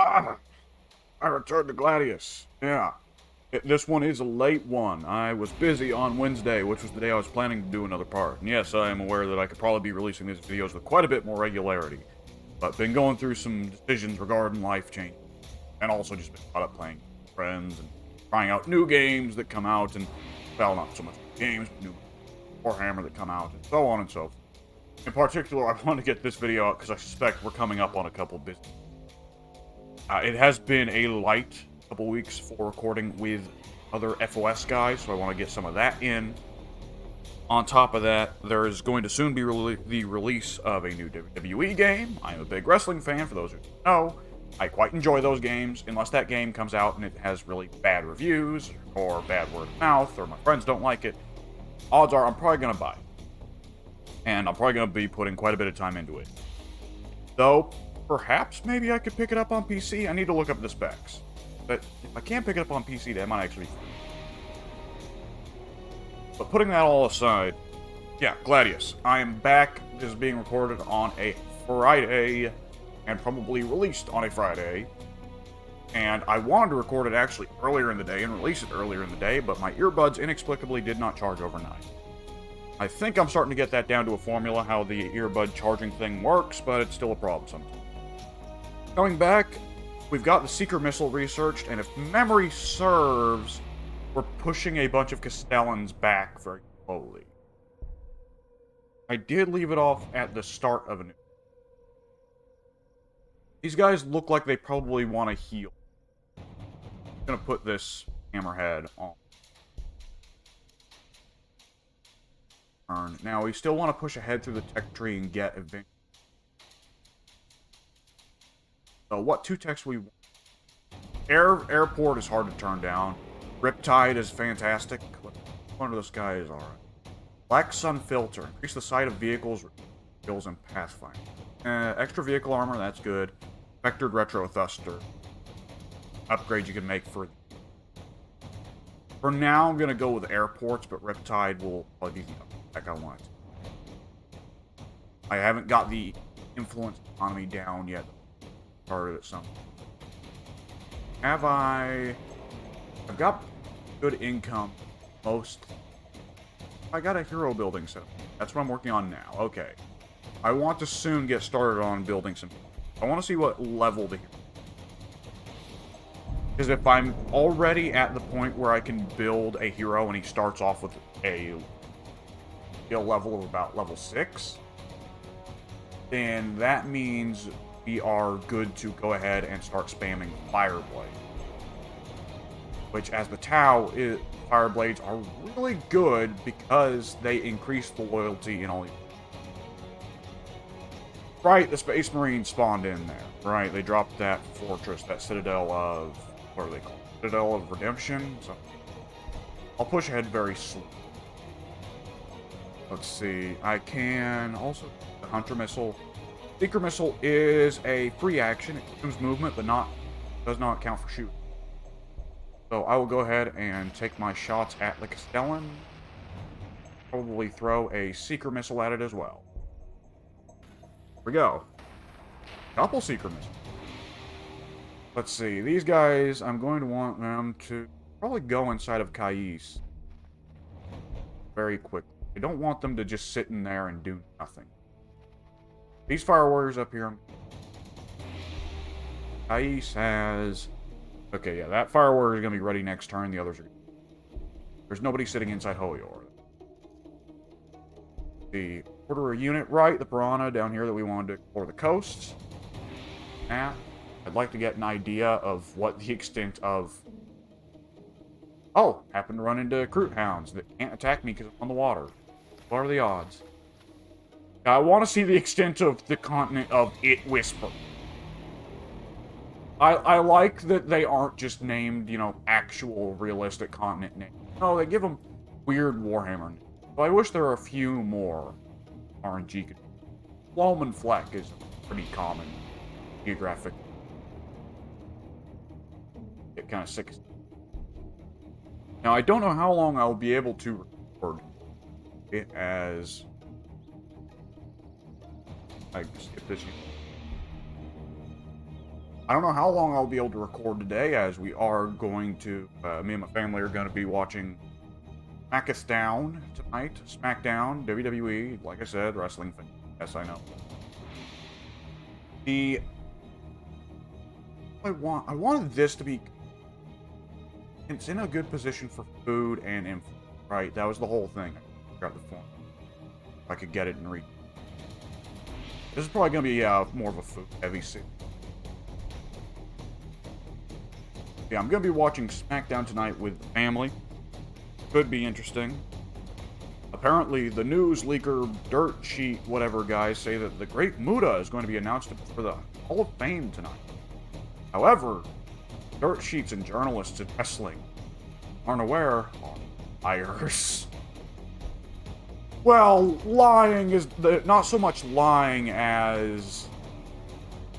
Ah, I returned to Gladius. Yeah. This one is a late one. I was busy on Wednesday, which was the day I was planning to do another part. And yes, I am aware that I could probably be releasing these videos with quite a bit more regularity. But been going through some decisions regarding life change. And also just been caught up playing with friends and trying out new games that come out. And, well, not so much games, but new Warhammer that come out. And so on and so forth. In particular, I want to get this video out because I suspect we're coming up on a couple busy. It has been a light couple weeks for recording with other FOS guys, so I want to get some of that in. On top of that, there is going to soon be the release of a new WWE game. I'm a big wrestling fan, for those who don't know. I quite enjoy those games, unless that game comes out and it has really bad reviews, or bad word of mouth, or my friends don't like it. Odds are I'm probably going to buy it. And I'm probably going to be putting quite a bit of time into it. Though, perhaps maybe I could pick it up on PC. I need to look up the specs. But if I can't pick it up on PC, that might actually be fun. But putting that all aside, yeah, Gladius. I am back. This is being recorded on a Friday, and probably released on a Friday. And I wanted to record it actually earlier in the day and release it earlier in the day, but my earbuds inexplicably did not charge overnight. I think I'm starting to get that down to a formula, how the earbud charging thing works, but it's still a problem sometimes. Going back, we've got the Seeker Missile researched, and if memory serves, we're pushing a bunch of Castellans back very slowly. I did leave it off at the start of a new... These guys look like they probably want to heal. I'm gonna put this hammerhead on. Now, we still want to push ahead through the tech tree and get eventually. So, what two techs we want? Airport is hard to turn down. Riptide is fantastic. One of those guys, alright. Black Sun Filter. Increase the sight of vehicles, skills, and pathfinder. Extra vehicle armor, that's good. Vectored Retro Thruster. Upgrade you can make for... For now, I'm going to go with airports, but Riptide will probably be the tech I want. I haven't got the influence economy down yet. Started at some. Have I... I've got good income. Most... I got a hero building set. That's what I'm working on now. Okay. I want to soon get started on building some... I want to see what level the hero... Because if I'm already at the point where I can build a hero and he starts off with a skill level of about level 6, then that means we are good to go ahead and start spamming Fireblade. Which, as the Tau, Fireblades are really good because they increase the loyalty in all... Right, the Space Marines spawned in there. Right, they dropped that fortress, that Citadel of... What are they called? Citadel of Redemption? So, I'll push ahead very slowly. Let's see. I can also... The Hunter Missile. Seeker Missile is a free action. It consumes movement, but does not count for shooting. So I will go ahead and take my shots at the Castellan. Probably throw a Seeker Missile at it as well. Here we go. Couple Seeker Missiles. Let's see. These guys, I'm going to want them to probably go inside of Cais very quickly. I don't want them to just sit in there and do nothing. These Fire Warriors up here. Cais has... Okay, yeah, that Fire Warrior is going to be ready next turn. The others are... There's nobody sitting inside Hoyor. The order a unit right, the Piranha down here that we wanted to explore the coasts. Now, I'd like to get an idea of what the extent of... Oh, happened to run into Kroot Hounds that can't attack me because I'm on the water. What are the odds? I want to see the extent of the continent of It Whisper. I like that they aren't just named, you know, actual realistic continent names. No, they give them weird Warhammer names. So I wish there were a few more RNG. Loam Fleck is pretty common geographic. Get kind of sick. Now, I don't know how long I'll be able to record it as... I skip this. I don't know how long I'll be able to record today, as we are going to, me and my family are going to be watching SmackDown tonight. SmackDown, WWE, like I said, wrestling fan. Yes, I know. I wanted this to be, it's in a good position for food and info, right? That was the whole thing. I got the form. If I could get it and read. This is probably going to be more of a food-heavy scene. Yeah, I'm going to be watching SmackDown tonight with the family. Could be interesting. Apparently, the news leaker, dirt sheet, whatever guys say that the Great Muta is going to be announced for the Hall of Fame tonight. However, dirt sheets and journalists in wrestling aren't aware are liars. Well, lying is not so much lying as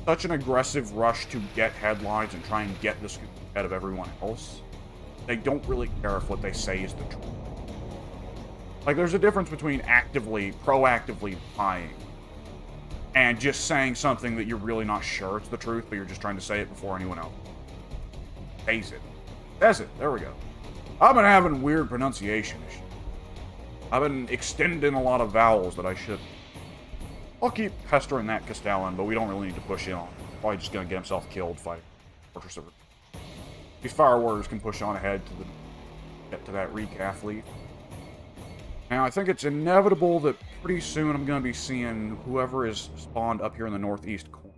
such an aggressive rush to get headlines and try and get the scoop ahead of everyone else. They don't really care if what they say is the truth. Like, there's a difference between proactively lying, and just saying something that you're really not sure it's the truth, but you're just trying to say it before anyone else says it. There we go. I've been having weird pronunciation issues. I've been extending a lot of vowels that I should. I'll keep pestering that Castellan, but we don't really need to push in on him. Probably just gonna get himself killed fighting Fortress of. These Fire Warriors can push on ahead to get to that recalf lead. Now, I think it's inevitable that pretty soon I'm going to be seeing whoever is spawned up here in the northeast corner.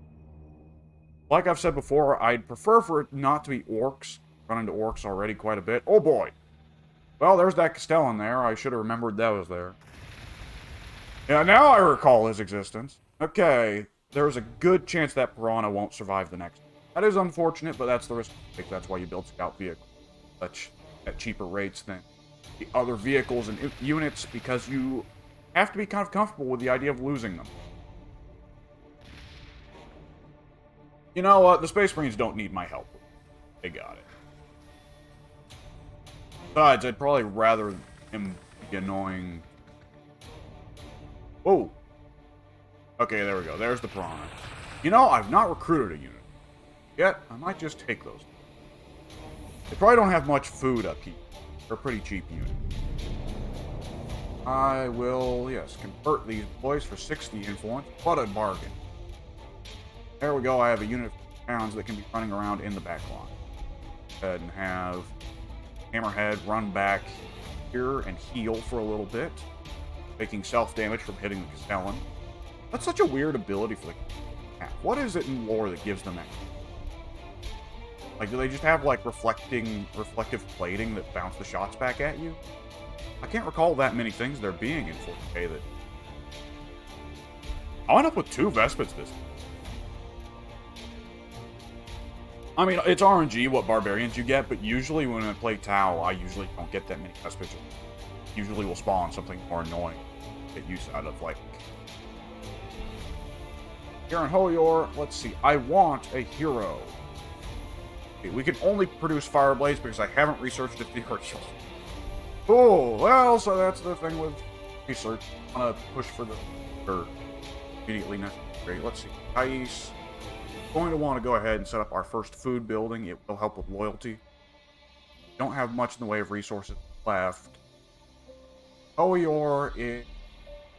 Like I've said before, I'd prefer for it not to be orcs. Run into orcs already quite a bit. Oh boy! Well, there's that Castellan there. I should have remembered that was there. Yeah, now I recall his existence. Okay, there's a good chance that Piranha won't survive the next. That is unfortunate, but that's the risk you take. That's why you build scout vehicles at cheaper rates than the other vehicles and units, because you have to be kind of comfortable with the idea of losing them. You know what? The Space Marines don't need my help. They got it. Besides, I'd probably rather him be annoying. Whoa. Okay, there we go. There's the Piranha. You know, I've not recruited a unit yet. I might just take those. They probably don't have much food up here. They're a pretty cheap unit. I will, yes, convert these boys for 60 influence. What a bargain. There we go. I have a unit of pounds that can be running around in the back line. Go ahead and have Hammerhead run back here and heal for a little bit, taking self-damage from hitting the Castellan. That's such a weird ability for the cat. What is it in lore that gives them that? Like, do they just have, like, reflective plating that bounce the shots back at you? I can't recall that many things there being in 40k that... I went up with 2 Vespids this time. I mean, it's RNG what barbarians you get, but usually when I play Tau, I usually don't get that many Vespids. Usually will spawn something more annoying to get use out of, like... Here in Hoyor, let's see, I want a hero. We can only produce Fireblades because I haven't researched if the Hercules. Oh, well, so that's the thing with research. I'm gonna push for the immediately necessary. Let's see. Ice. Going to want to go ahead and set up our first food building. It will help with loyalty. Don't have much in the way of resources left. Oeor is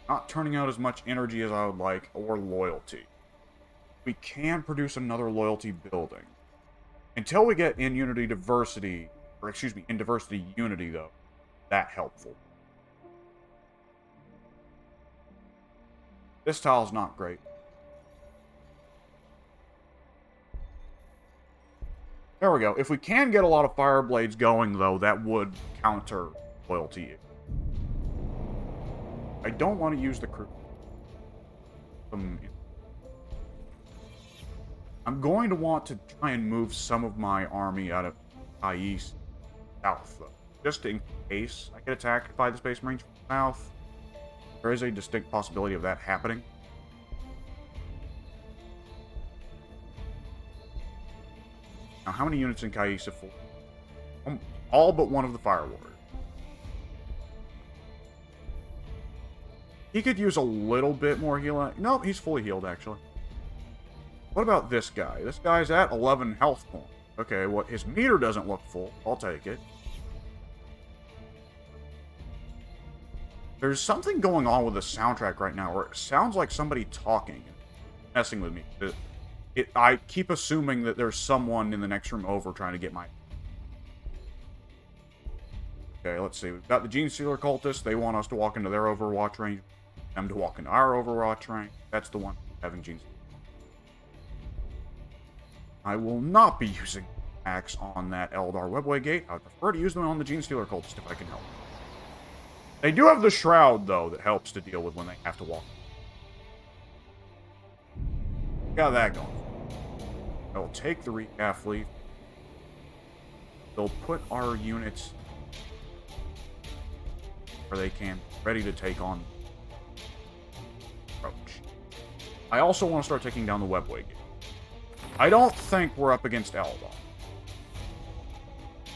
not turning out as much energy as I would like, or loyalty. We can produce another loyalty building. Until we get in Unity Diversity, or excuse me, in Diversity Unity, though, that helpful. This tile's not great. There we go. If we can get a lot of fire blades going, though, that would counter loyalty. I don't want to use the crew. I'm going to want to try and move some of my army out of East south, though. Just in case I get attacked by the Space Marines from the south. There is a distinct possibility of that happening. Now, how many units in Kaisa for? All but one of the Fire Warriors. He could use a little bit more healing. Nope, he's fully healed, actually. What about this guy? This guy's at 11 health points. Okay, what? His meter doesn't look full. I'll take it. There's something going on with the soundtrack right now where it sounds like somebody talking, messing with me. I keep assuming that there's someone in the next room over trying to get my... Okay, let's see. We've got the Gene Stealer cultists. They want us to walk into their Overwatch range. Them to walk into our Overwatch range. That's the one having Gene Stealer. I will not be using axe on that Eldar Webway gate. I would prefer to use them on the Gene Stealer cultist if I can help. They do have the Shroud, though, that helps to deal with when they have to walk. Got that going. They'll take the recaf leaf. They'll put our units where they can, ready to take on approach. I also want to start taking down the Webway gate. I don't think we're up against Eldar.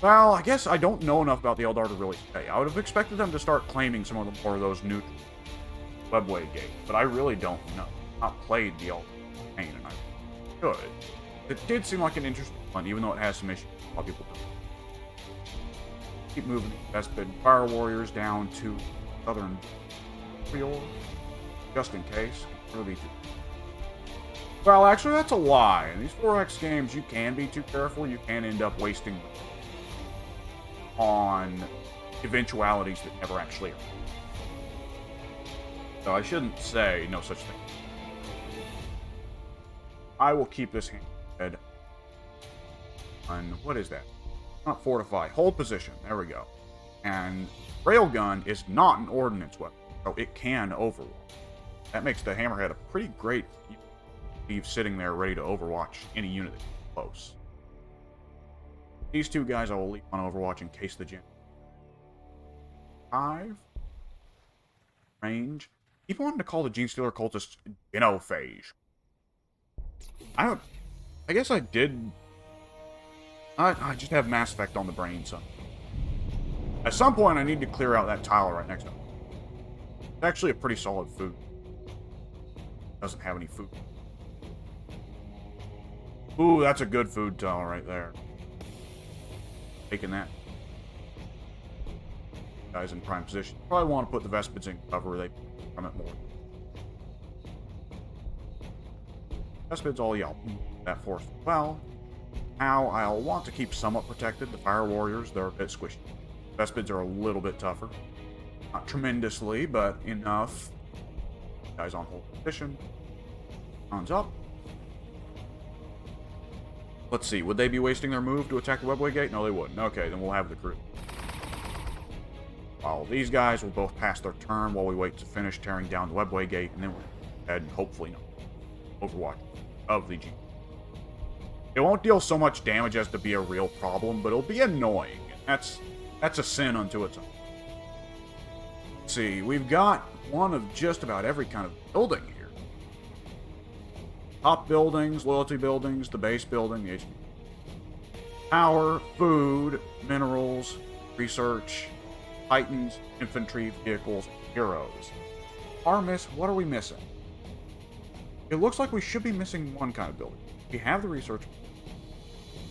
Well, I guess I don't know enough about the Eldar to really say. I would have expected them to start claiming some of them for those new Webway gates, but I really don't know. I've not played the Eldar campaign, and I should. It did seem like an interesting one, even though it has some issues. A lot of people don't. Keep moving the Vespid Fire Warriors down to Southern Field, just in case. Really well, actually, that's a lie. In these 4X games, you can be too careful. You can end up wasting on eventualities that never actually are. So I shouldn't say no such thing. I will keep this head on, what is that? Not fortify, hold position, there we go. And Railgun is not an ordnance weapon, so it can overwatch. That makes the Hammerhead a pretty great leave sitting there ready to overwatch any unit that's close. These two guys I will leave on Overwatch in case the gen. 5. Range. Keep wanting to call the Gene Stealer cultists Genophage. I guess I did. I just have Mass Effect on the brain, so. At some point, I need to clear out that tile right next to it. It's actually a pretty solid food. Doesn't have any food. Ooh, that's a good food tile right there. Taking that. Guys in prime position. Probably want to put the Vespids in cover. They come at more. Vespids all yelp. That force well. Now I'll want to keep somewhat protected. The Fire Warriors, they're a bit squishy. Vespids are a little bit tougher. Not tremendously, but enough. Guys on hold position. Runs up. Let's see, would they be wasting their move to attack the Webway gate? No, they wouldn't. Okay, then we'll have the crew. While these guys will both pass their turn while we wait to finish tearing down the Webway gate, and then we'll head, hopefully, Overwatch of the G. It won't deal so much damage as to be a real problem, but it'll be annoying. That's a sin unto its own. Let's see, we've got one of just about every kind of building here. Top buildings, loyalty buildings, the base building, the HP. Power, food, minerals, research, titans, infantry, vehicles, heroes. What are we missing? It looks like we should be missing one kind of building. We have the research.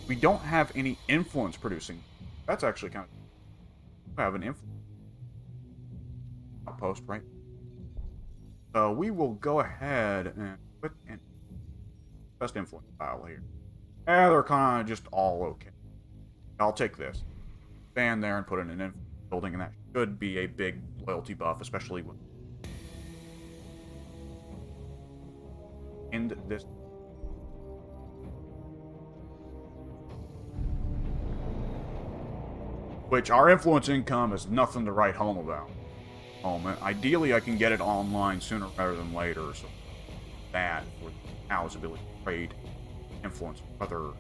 We don't have any influence producing. That's actually kind of... We have an influence outpost, right? So we will go ahead and put in best influence tile here. They're kind of just all okay. I'll take this. Stand there and put in an influence building, and that should be a big loyalty buff, especially with... End this... Which, our influence income is nothing to write home about. Ideally, I can get it online sooner rather than later, so that for Al's ability to trade influence other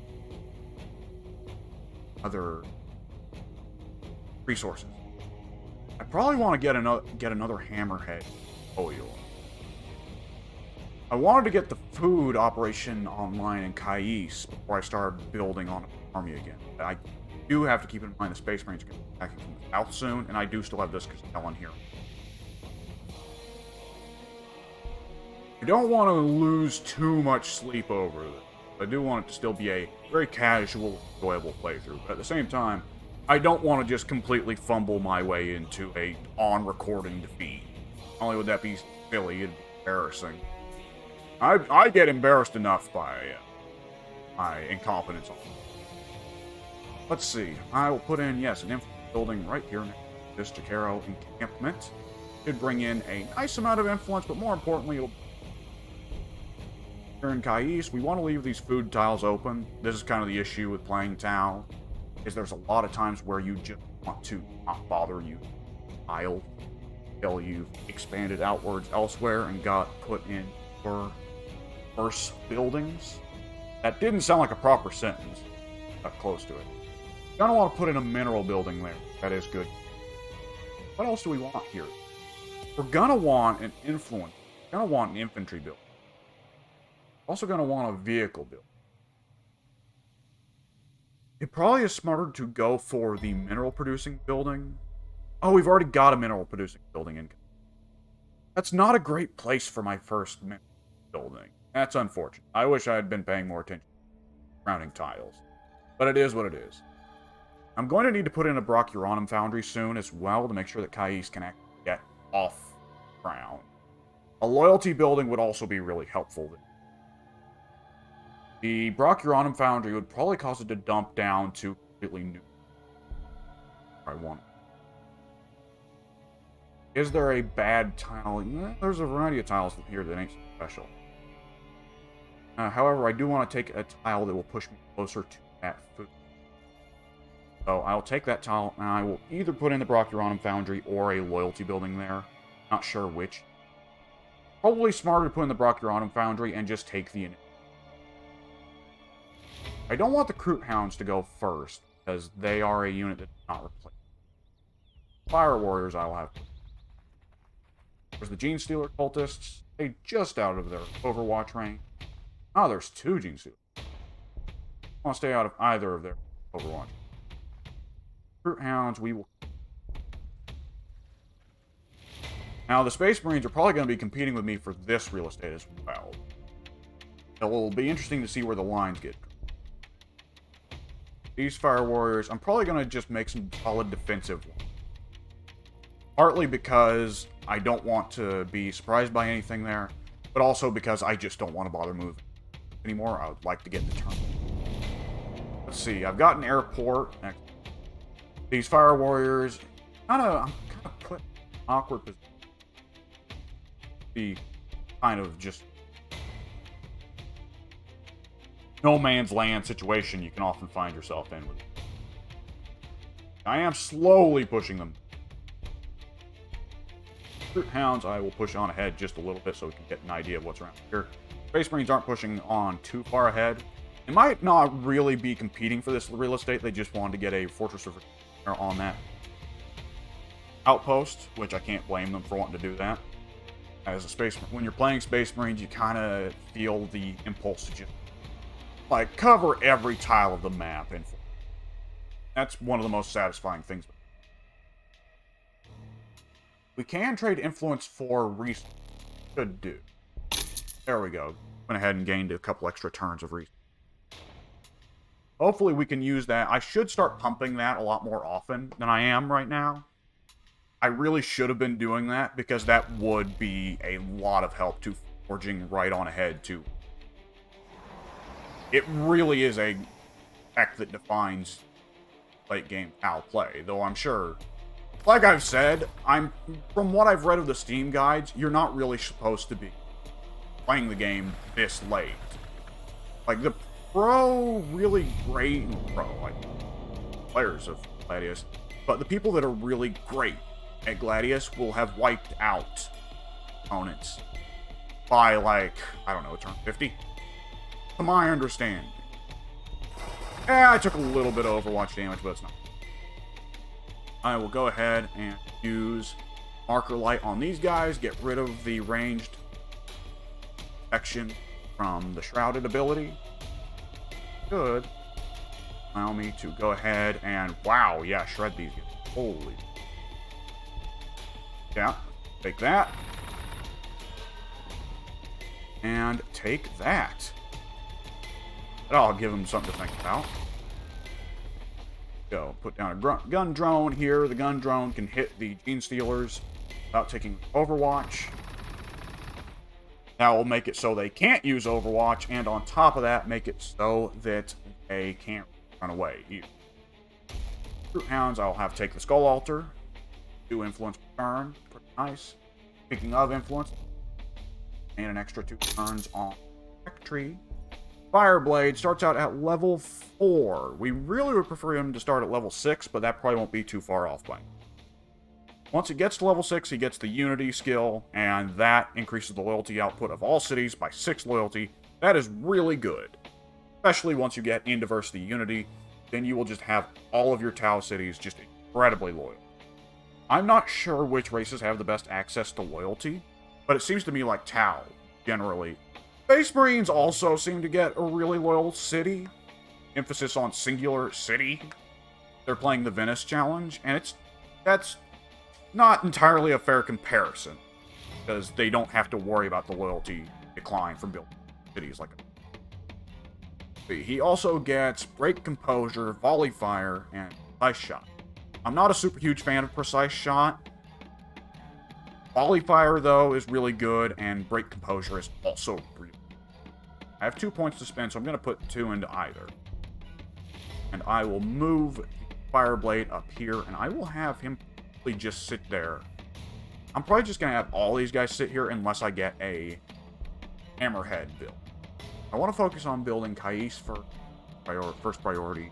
resources. I probably want to get another Hammerhead oil. I wanted to get the food operation online in Kais before I started building on an army again. I do have to keep in mind the Space Marines are going to be attacking from the south soon, and I do still have this Castell on here. I don't want to lose too much sleep over this. I do want it to still be a very casual, enjoyable playthrough, but at the same time, I don't want to just completely fumble my way into a on-recording defeat. Not only would that be silly, it'd be embarrassing. I get embarrassed enough by my incompetence. Let's see. I will put in, yes, an influence building right here next to this Jacaro encampment. Should bring in a nice amount of influence, but more importantly, it'll... Here in Kais, we want to leave these food tiles open. This is kind of the issue with playing Tau, is there's a lot of times where you just want to not bother you tile until you've expanded outwards elsewhere and got put in for worse buildings. That didn't sound like a proper sentence. Got close to it. You're gonna want to put in a mineral building there. That is good. What else do we want here? We're gonna want an influence. We're gonna want an infantry build. Also gonna want a vehicle build. It probably is smarter to go for the mineral producing building. Oh, we've already got a mineral producing building in. That's not a great place for my first mineral building. That's unfortunate. I wish I had been paying more attention to surrounding tiles. But it is what it is. I'm going to need to put in a Brochuranum foundry soon as well to make sure that Kais can actually get off ground. A loyalty building would also be really helpful. The Brochuranum foundry would probably cause it to dump down to completely new. I want it. Is there a bad tile? There's a variety of tiles here that ain't special. However, I do want to take a tile that will push me closer to that food. So I'll take that tile, and I will either put in the Brochuranum foundry or a loyalty building there. Not sure which. Probably smarter to put in the Brochuranum foundry and just take the... I don't want the Kroot Hounds to go first, because they are a unit that's not replaced. Fire Warriors I'll have. There's the Gene Stealer Cultists. They just out of their Overwatch range. Oh, there's two Gene Stealers. I want to stay out of either of their Overwatch. Kroot Hounds, we will... Now, the Space Marines are probably going to be competing with me for this real estate as well. It will be interesting to see where the lines get. These Fire Warriors, I'm probably going to just make some solid defensive ones. Partly because I don't want to be surprised by anything there, but also because I just don't want to bother moving anymore. I would like to get the turn. Let's see, I've got an airport. These Fire Warriors, I'm kind of put in an awkward position. Be kind of just no man's land situation you can often find yourself in. I am slowly pushing them. Kroot Hounds, I will push on ahead just a little bit so we can get an idea of what's around here. Space Marines aren't pushing on too far ahead. They might not really be competing for this real estate. They just wanted to get a Fortress of on that outpost, which I can't blame them for wanting to do that. As a Space, when you're playing Space Marines, you kind of feel the impulse to just like cover every tile of the map, and that's one of the most satisfying things. We can trade influence for resources. Should do. There we go. Went ahead and gained a couple extra turns of resources. Hopefully we can use that. I should start pumping that a lot more often than I am right now. I really should have been doing that, because that would be a lot of help to forging right on ahead to... It really is a tech that defines late game Tau play, though I'm sure... Like I've said, from what I've read of the Steam guides, you're not really supposed to be playing the game this late. Like, the really great players of Gladius, but the people that are really great at Gladius will have wiped out opponents by, like, I don't know, turn 50? To my understanding. I took a little bit of Overwatch damage, but it's not. I will go ahead and use Marker Light on these guys, get rid of the ranged protection from the Shrouded ability. Good. Allow me to go ahead and, wow, yeah, shred these guys. Holy. Yeah, take that. and take that. I'll give him something to think about. Go, put down a gun drone here. The gun drone can hit the Gene Stealers without taking Overwatch. That will make it so they can't use Overwatch, and on top of that, make it so that they can't run away either. Brute Hounds, I'll have take the Skull Altar. Do influence per turn. Pretty nice. Speaking of influence, and an extra 2 turns on Tech Tree. Fireblade starts out at level 4. We really would prefer him to start at level 6, but that probably won't be too far off by. Once he gets to level 6, he gets the Unity skill, and that increases the loyalty output of all cities by 6 loyalty. That is really good. Especially once you get in Diversity Unity, then you will just have all of your Tau cities just incredibly loyal. I'm not sure which races have the best access to loyalty, but it seems to me like Tau, generally. Space Marines also seem to get a really loyal city. Emphasis on singular city. They're playing the Venice Challenge, and that's not entirely a fair comparison, because they don't have to worry about the loyalty decline from building cities like that. He also gets Break Composure, Volley Fire, and Precise Shot. I'm not a super huge fan of Precise Shot. Volley Fire, though, is really good, and Break Composure is also really good. I have 2 points to spend, so I'm going to put 2 into either. And I will move the Fireblade up here, and I will have him probably just sit there. I'm probably just going to have all these guys sit here unless I get a Hammerhead build. I want to focus on building Kais for first priority,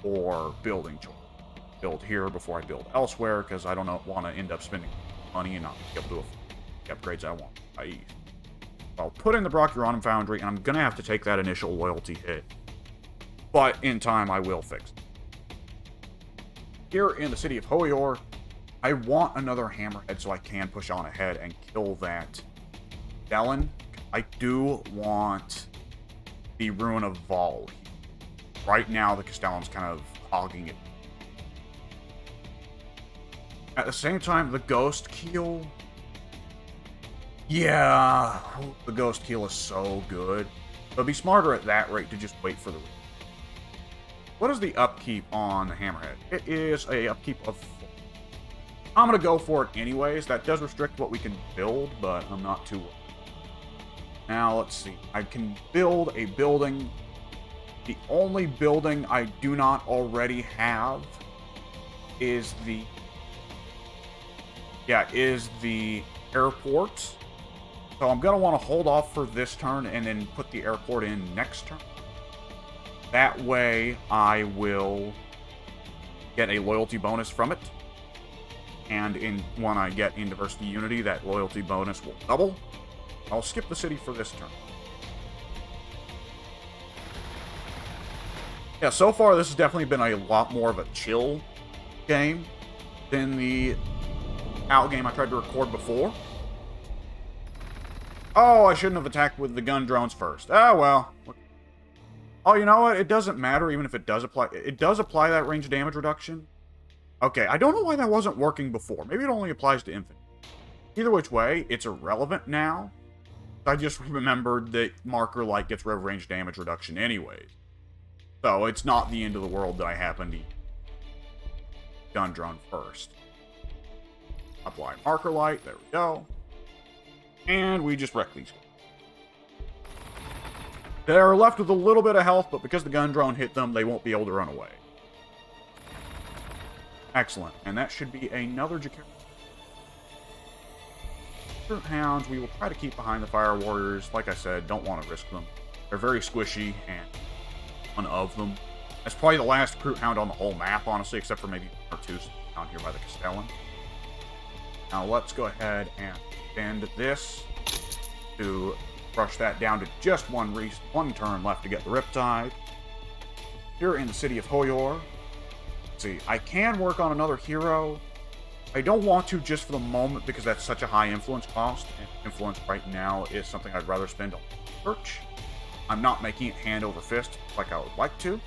or building choice. Build here before I build elsewhere, because I don't want to end up spending money and not be able to do the upgrades I want. I'll put in the Brock Uranum Foundry, and I'm going to have to take that initial loyalty hit. But in time, I will fix it. Here in the city of Hoyor, I want another Hammerhead so I can push on ahead and kill that Dellen. I do want the Ruin of Vol. Right now, the Castellan's kind of hogging it. At the same time, the Ghost Keel... Yeah, the Ghost Keel is so good. But it'd be smarter at that rate to just wait for the... What is the upkeep on the Hammerhead? It is a upkeep of 4. I'm going to go for it anyways. That does restrict what we can build, but I'm not too worried. Now, let's see. I can build a building. The only building I do not already have is the... is the airport. So I'm going to want to hold off for this turn and then put the airport in next turn. That way, I will get a loyalty bonus from it. And when I get in Diversity Unity, that loyalty bonus will double. I'll skip the city for this turn. Yeah, so far this has definitely been a lot more of a chill game than the out game I tried to record before. Oh, I shouldn't have attacked with the gun drones first. Ah, well. Oh, you know what? It doesn't matter even if it does apply. It does apply that range damage reduction. Okay, I don't know why that wasn't working before. Maybe it only applies to infantry. Either which way, it's irrelevant now. I just remembered that Marker Light gets rev range damage reduction anyways. So it's not the end of the world that I happen to gun drone first. Apply Marker Light. There we go. And we just wreck these guys. They're left with a little bit of health, but because the gun drone hit them, they won't be able to run away. Excellent. And that should be another Jakar. Brute Hounds, we will try to keep behind the Fire Warriors. Like I said, don't want to risk them. They're very squishy, and one of them. That's probably the last Brute Hound on the whole map, honestly, except for maybe one or two down here by the Castellan. Now let's go ahead and extend this to brush that down to just one turn left to get the Riptide. Here in the city of Hoyor, let's see, I can work on another hero. I don't want to just for the moment because that's such a high influence cost, and influence right now is something I'd rather spend on search. I'm not making it hand over fist like I would like to.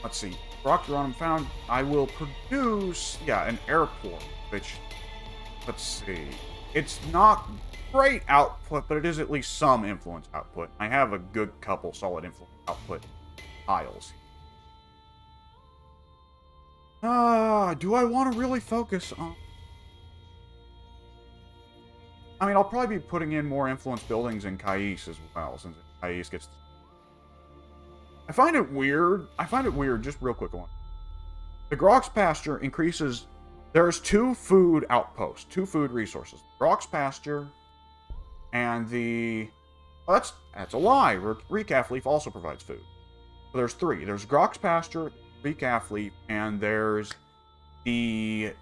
Let's see, Brock Uranum found. I will produce, an airport, which, let's see. It's not great output, but it is at least some influence output. I have a good couple solid influence output tiles. Do I want to really focus on... I mean, I'll probably be putting in more influence buildings in Kais as well, since Kais gets... I find it weird, just real quick one. The Grok's pasture increases... There's 2 food outposts, 2 food resources. Grok's pasture and the... Well, that's a lie. Recaf leaf also provides food. So there's 3. There's Grok's pasture, Recaf leaf, and there's the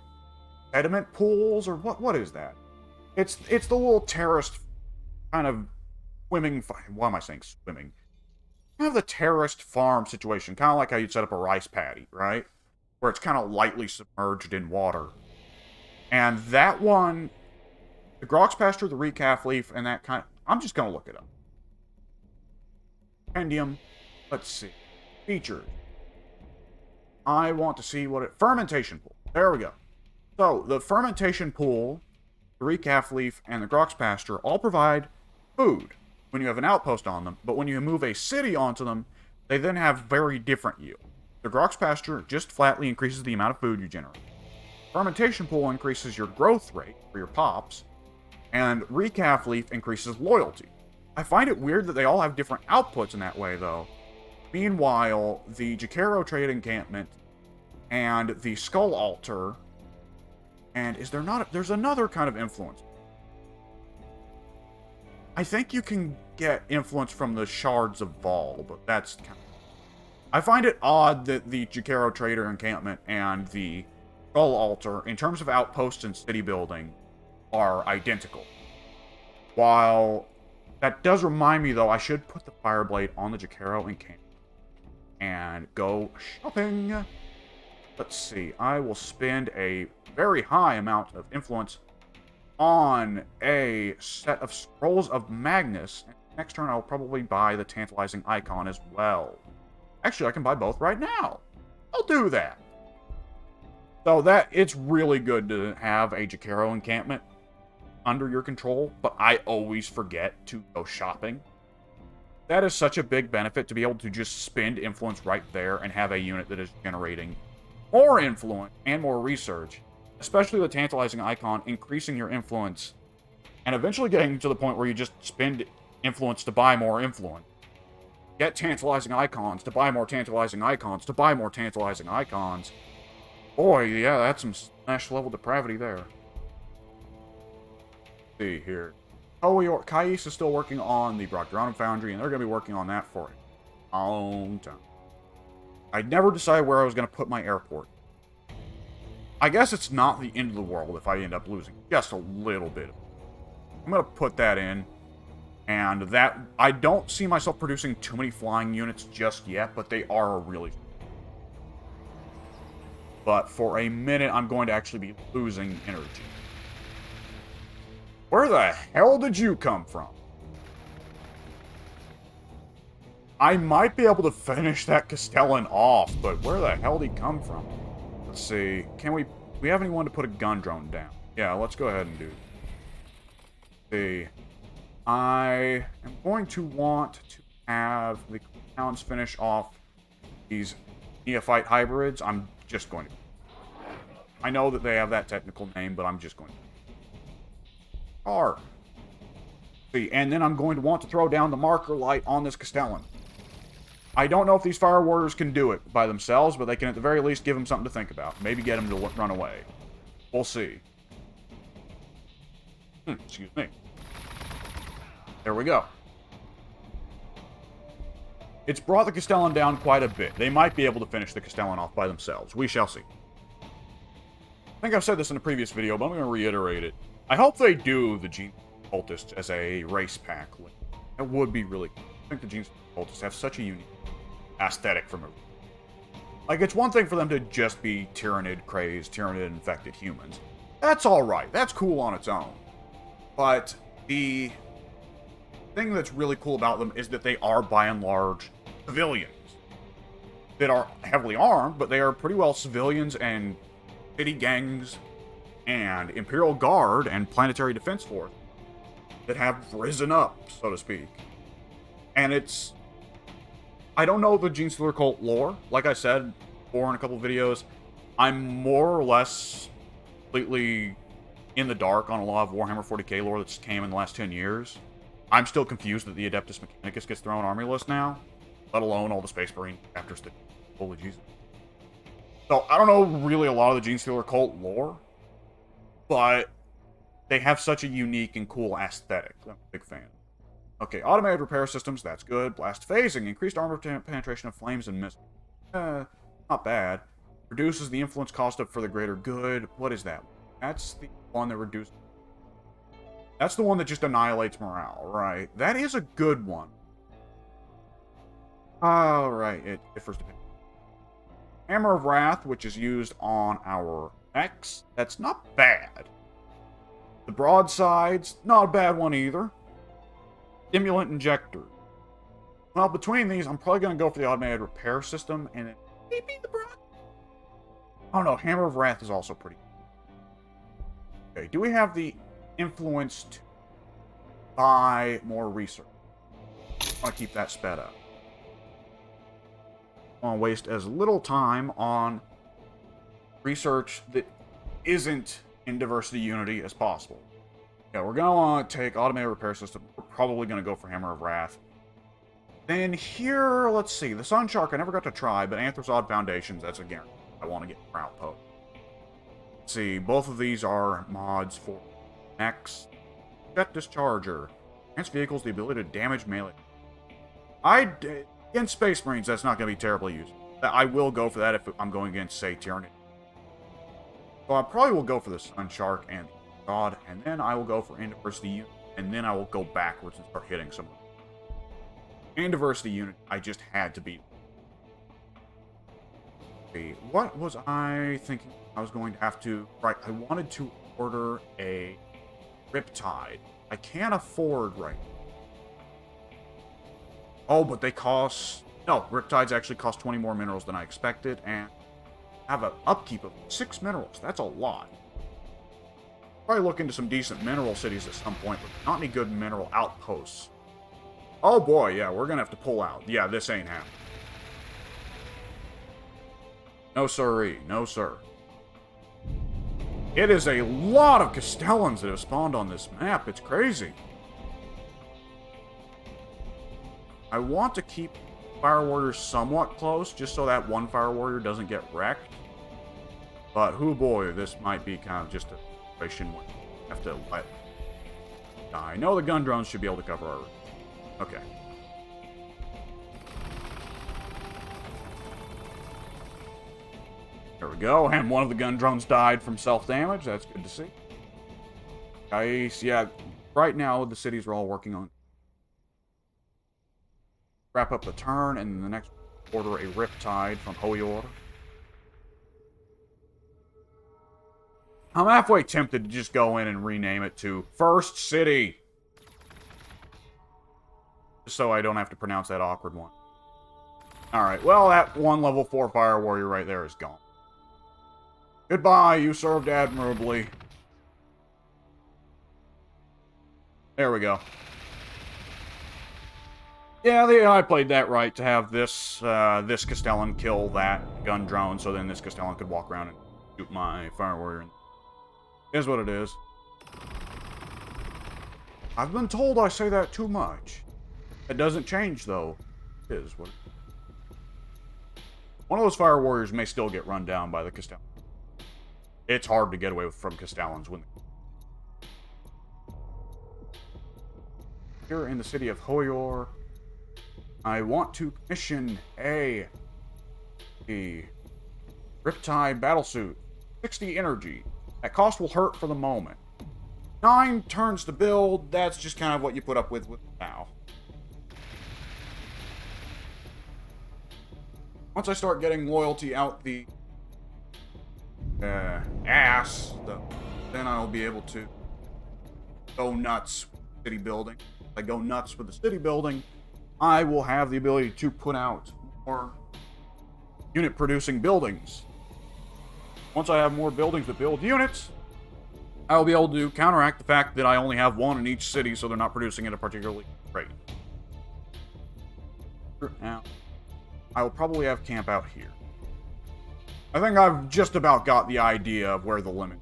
sediment pools, or what is that? It's the little terraced kind of swimming... Why am I saying swimming? Kind of the terraced farm situation, kind of like how you'd set up a rice paddy, right? Where it's kind of lightly submerged in water. And that one, the Grok's pasture, the Recaf leaf, and that kind of... I'm just going to look it up. Compendium. Let's see. Features. I want to see what it... Fermentation pool. There we go. So, the fermentation pool, the Recaf leaf, and the Grok's pasture all provide food when you have an outpost on them, but when you move a city onto them, they then have very different yield. The Grok's pasture just flatly increases the amount of food you generate. Fermentation pool increases your growth rate for your pops, and Recaf leaf increases loyalty. I find it weird that they all have different outputs in that way, though. Meanwhile, the Jakaro trade encampment and the Skull Altar, and there's another kind of influence. I think you can get influence from the Shards of Vol, but that's kind of... I find it odd that the Jakaro Trader encampment and the Skull Altar, in terms of outposts and city building, are identical. While that does remind me, though, I should put the Fireblade on the Jakaro encampment and go shopping. Let's see. I will spend a very high amount of influence on a set of Scrolls of Magnus. Next turn, I'll probably buy the Tantalizing Icon as well. Actually, I can buy both right now. I'll do that. So it's really good to have a Jakaro encampment under your control, but I always forget to go shopping. That is such a big benefit, to be able to just spend influence right there and have a unit that is generating more influence and more research, especially the Tantalizing Icon, increasing your influence and eventually getting to the point where you just spend influence to buy more influence. Get Tantalizing Icons to buy more Tantalizing Icons to buy more Tantalizing Icons. Boy, yeah, that's some Smash level depravity there. Let's see here. Kais is still working on the Brocdronum Foundry, and they're going to be working on that for a long time. I never decided where I was going to put my airport. I guess it's not the end of the world if I end up losing just a little bit. I'm going to put that in. And that, I don't see myself producing too many flying units just yet, but they are really... But for a minute, I'm going to actually be losing energy. Where the hell did you come from? I might be able to finish that Castellan off, but where the hell did he come from? Let's see. We have anyone to put a gun drone down? Yeah, let's go ahead and do it. Let's see. I am going to want to have the Clowns finish off these Neophyte hybrids. I'm just going to. I know that they have that technical name, but I'm just going to. See, and then I'm going to want to throw down the marker light on this Castellan. I don't know if these Fire Warriors can do it by themselves, but they can at the very least give them something to think about. Maybe get them to run away. We'll see. Excuse me. There we go. It's brought the Castellan down quite a bit. They might be able to finish the Castellan off by themselves. We shall see. I think I've said this in a previous video, but I'm going to reiterate it. I hope they do the Gene Cultists as a race pack. That would be really cool. I think the Gene Cultists have such a unique aesthetic from it. Like, it's one thing for them to just be Tyrannid crazed, Tyrannid infected humans. That's alright. That's cool on its own. But the thing that's really cool about them is that they are, by and large, civilians. That are heavily armed, but they are pretty well civilians and city gangs and Imperial Guard and Planetary Defense Force that have risen up, so to speak. And it's... I don't know the Genestealer cult lore. Like I said before in a couple videos, I'm more or less completely in the dark on a lot of Warhammer 40k lore that's came in the last 10 years. I'm still confused that the Adeptus Mechanicus gets thrown on army list now, let alone all the Space Marine chapters that... Holy Jesus. So, I don't know really a lot of the Genestealer cult lore, but they have such a unique and cool aesthetic. I'm a big fan. Okay, automated repair systems, that's good. Blast phasing, increased armor penetration of flames and missiles. Not bad. Reduces the influence cost up for the greater good. What is that? That's the one that reduces... That's the one that just annihilates morale, right? That is a good one. Alright, it differs depending. Hammer of Wrath, which is used on our mechs. That's not bad. The broadsides, not a bad one either. Stimulant injector. Well, between these, I'm probably going to go for the automated repair system, and then maybe the broad... I don't know, Hammer of Wrath is also pretty... Okay, do we have the influence to buy more research? I want to keep that sped up. I want to waste as little time on research that isn't in Diversity Unity as possible. Yeah, we're going to want to take automated repair system. We're probably going to go for Hammer of Wrath. Then here, let's see. The Sun Shark I never got to try, but Anthracod Foundations, that's a guarantee. I want to get for Outpost. Let's see, both of these are mods for X. Jet Discharger. Grants vehicles the ability to damage melee. Against Space Marines, that's not going to be terribly useful. I will go for that if I'm going against, say, Tyranny. So I probably will go for the Sun Shark and the God, and then I will go for Diversity Unit, and then I will go backwards and start hitting some. Diversity Unit, I just had to beat. Okay, what was I thinking I was going to have to... Right, I wanted to order a Riptide. I can't afford right now. Oh, but they cost... No, Riptides actually cost 20 more minerals than I expected, and have an upkeep of 6 minerals. That's a lot. Probably look into some decent mineral cities at some point, but not any good mineral outposts. Oh boy, yeah, we're gonna have to pull out. Yeah, this ain't happening. No sirree, no sir. It is a lot of Castellans that have spawned on this map. It's crazy. I want to keep Fire Warriors somewhat close, just so that one Fire Warrior doesn't get wrecked. But, hoo boy, this might be kind of just a situation where you have to let die. No, the gun drones should be able to cover our... Okay. There we go, and one of the gun drones died from self-damage. That's good to see. Nice, yeah. Right now, the cities are all working on... Wrap up the turn, and then the next order a Riptide from Hoyor. I'm halfway tempted to just go in and rename it to First City. Just so I don't have to pronounce that awkward one. Alright, well, that one level 4 Fire Warrior right there is gone. Goodbye, you served admirably. There we go. Yeah, I played that right to have this this Castellan kill that gun drone, so then this Castellan could walk around and shoot my Fire Warrior. Is what it is. I've been told I say that too much. It doesn't change, though. It is what it is. One of those Fire Warriors may still get run down by the Castellan. It's hard to get away from Castellans when... Here in the city of Hoyor, I want to commission a Riptide Battlesuit. 60 energy. That cost will hurt for the moment. 9 turns to build. That's just kind of what you put up with now. Once I start getting loyalty out the ass, then I'll be able to go nuts with city building. If I go nuts with the city building, I will have the ability to put out more unit-producing buildings. Once I have more buildings that build units, I will be able to counteract the fact that I only have one in each city, so they're not producing at a particularly rate. Now, I will probably have camp out here. I think I've just about got the idea of where the limit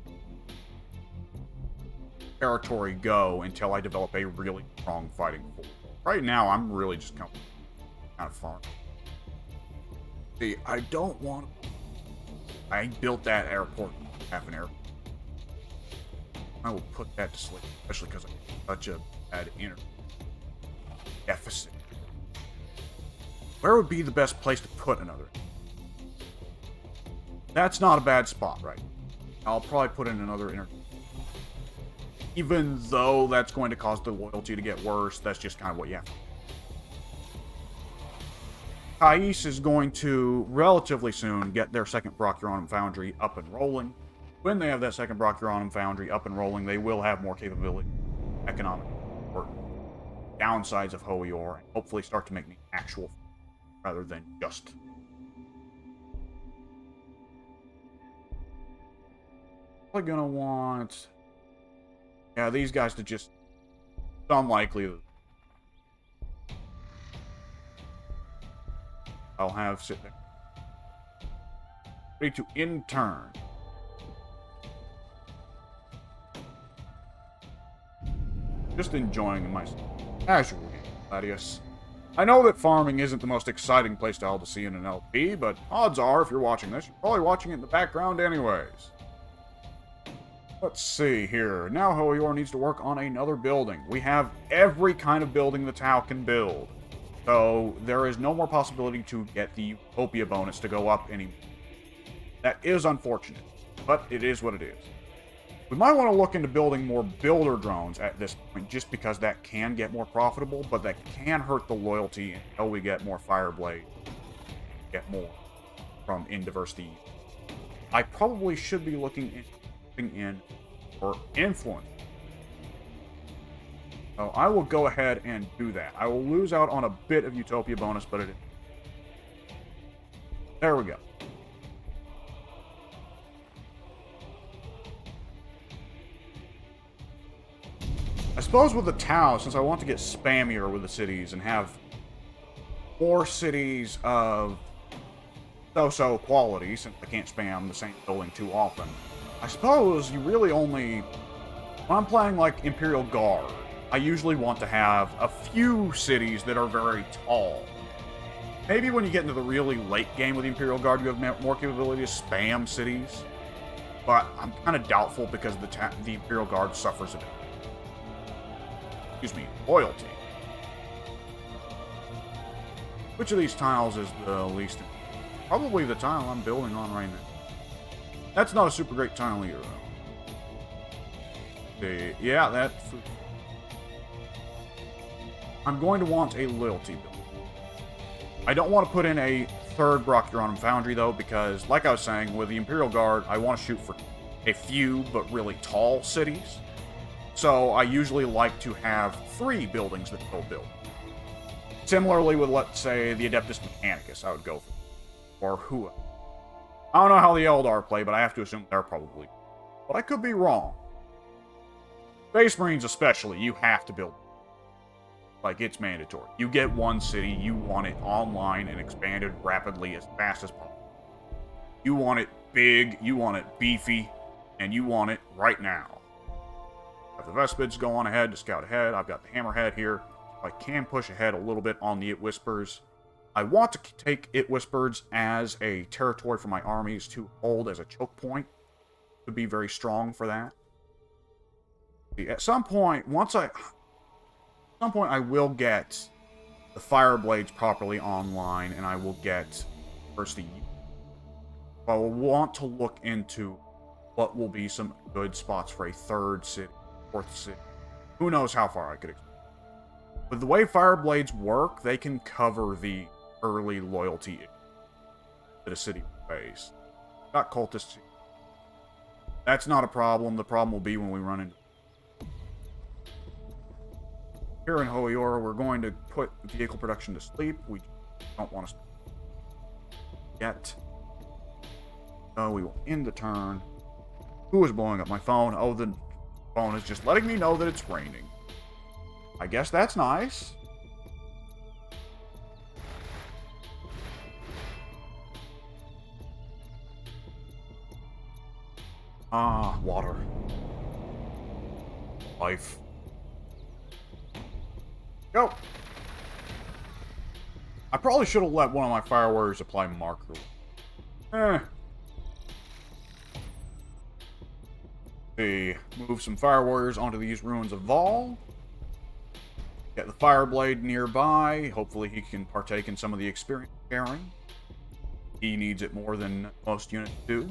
territory go until I develop a really strong fighting force. Right now, I'm really just kind of farming. See, I don't want... I built that airport, half an airport. I will put that to sleep, especially because I have such a bad energy deficit. Where would be the best place to put another? That's not a bad spot, right? I'll probably put in another energy. Even though that's going to cause the loyalty to get worse, that's just kind of what you have to do. Kais is going to relatively soon get their second Brachioranum Foundry up and rolling. When they have that second Brachioranum Foundry up and rolling, they will have more capability, economic, or downsides of Hoior, and hopefully start to make the actual rather than just. Probably gonna want... Yeah, these guys to just... It's unlikely. I'll have sit there. Ready to intern. Just enjoying my casual game, Gladius. I know that farming isn't the most exciting playstyle to see in an LP, but odds are, if you're watching this, you're probably watching it in the background anyways. Let's see here. Now Hoior needs to work on another building. We have every kind of building the Tau can build. So there is no more possibility to get the Utopia bonus to go up anymore. That is unfortunate, but it is what it is. We might want to look into building more builder drones at this point, just because that can get more profitable, but that can hurt the loyalty until we get more Fireblade, get more from in-diversity. I probably should be looking in for influence. So I will go ahead and do that. I will lose out on a bit of Utopia bonus, but it is. There we go. I suppose with the Tau, since I want to get spammier with the cities and have more cities of so-so quality, since I can't spam the same building too often, I suppose you really only... When I'm playing like Imperial Guard, I usually want to have a few cities that are very tall. Maybe when you get into the really late game with the Imperial Guard, you have more capability to spam cities. But I'm kind of doubtful because the Imperial Guard suffers a bit. Excuse me, loyalty. Which of these tiles is the least? Probably the tile I'm building on right now. That's not a super great tile either, though. Yeah, that... I'm going to want a loyalty build. I don't want to put in a third Brachioranum Foundry, though, because, like I was saying, with the Imperial Guard, I want to shoot for a few, but really tall cities. So I usually like to have 3 buildings that they'll build. Similarly with, let's say, the Adeptus Mechanicus, I would go for. Or Hua. I don't know how the Eldar play, but I have to assume they're probably... But I could be wrong. Space Marines especially, you have to build. Like, it's mandatory. You get one city, you want it online and expanded rapidly as fast as possible. You want it big, you want it beefy, and you want it right now. If the Vespids go on ahead to scout ahead, I've got the Hammerhead here. I can push ahead a little bit on the It Whispers. I want to take It Whispers as a territory for my armies to hold as a choke point. To be very strong for that. At some point, I will get the Fireblades properly online, and I will get first the... I will want to look into what will be some good spots for a third city, fourth city. Who knows how far I could expand. With the way Fireblades work, they can cover the early loyalty that a city will face. Got cultists. That's not a problem. The problem will be when we run into... Here in Hoior, we're going to put vehicle production to sleep. We don't want to yet. So we will end the turn. Who is blowing up my phone? Oh, the phone is just letting me know that it's raining. I guess that's nice. Ah, water. Life. Go! I probably should have let one of my fire warriors apply marker. See, move some fire warriors onto these ruins of Vol. Get the fire blade nearby. Hopefully he can partake in some of the experience sharing. He needs it more than most units do.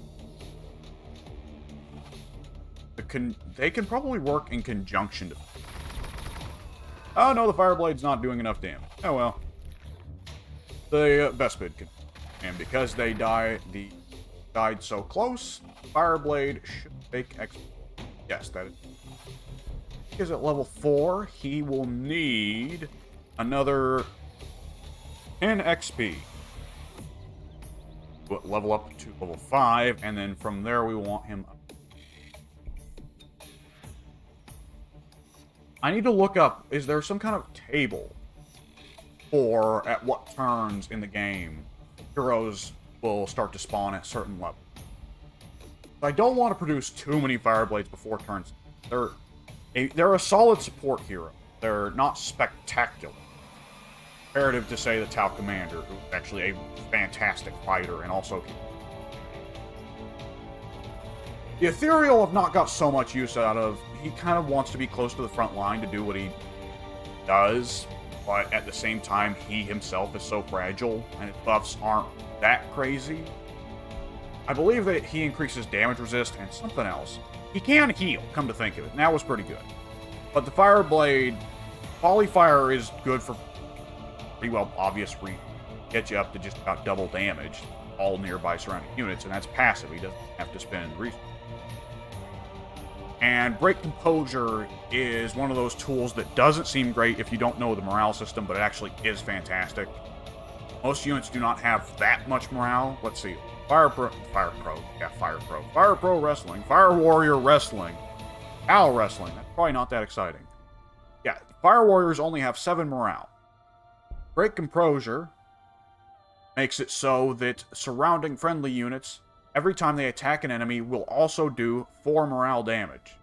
They can probably work in conjunction. Oh no, the fire blade's not doing enough damage. Oh well. The best bid can. And because they died so close, Fireblade should take X. Yes, that is. Because at level 4, he will need another 10 XP. We'll level up to level 5, and then from there we want him up. I need to look up, is there some kind of table for at what turns in the game heroes will start to spawn at certain levels? I don't want to produce too many Fireblades before turns. They're a solid support hero. They're not spectacular. Imperative to say the Tau Commander, who's actually a fantastic fighter and also... The Ethereal have not got so much use out of. He kind of wants to be close to the front line to do what he does, but at the same time, he himself is so fragile, and his buffs aren't that crazy. I believe that he increases damage resist and something else. He can heal, come to think of it, and that was pretty good. But the Fireblade, Polyfire is good for pretty well obvious reasons. Get you up to just about double damage, all nearby surrounding units, and that's passive. He doesn't have to spend resources. And Break Composure is one of those tools that doesn't seem great if you don't know the morale system, but it actually is fantastic. Most units do not have that much morale. Let's see. Fire Pro Wrestling, Fire Warrior Wrestling, Owl Wrestling. That's probably not that exciting. Yeah, Fire Warriors only have 7 morale. Break Composure makes it so that surrounding friendly units, every time they attack an enemy, will also do 4 morale damage.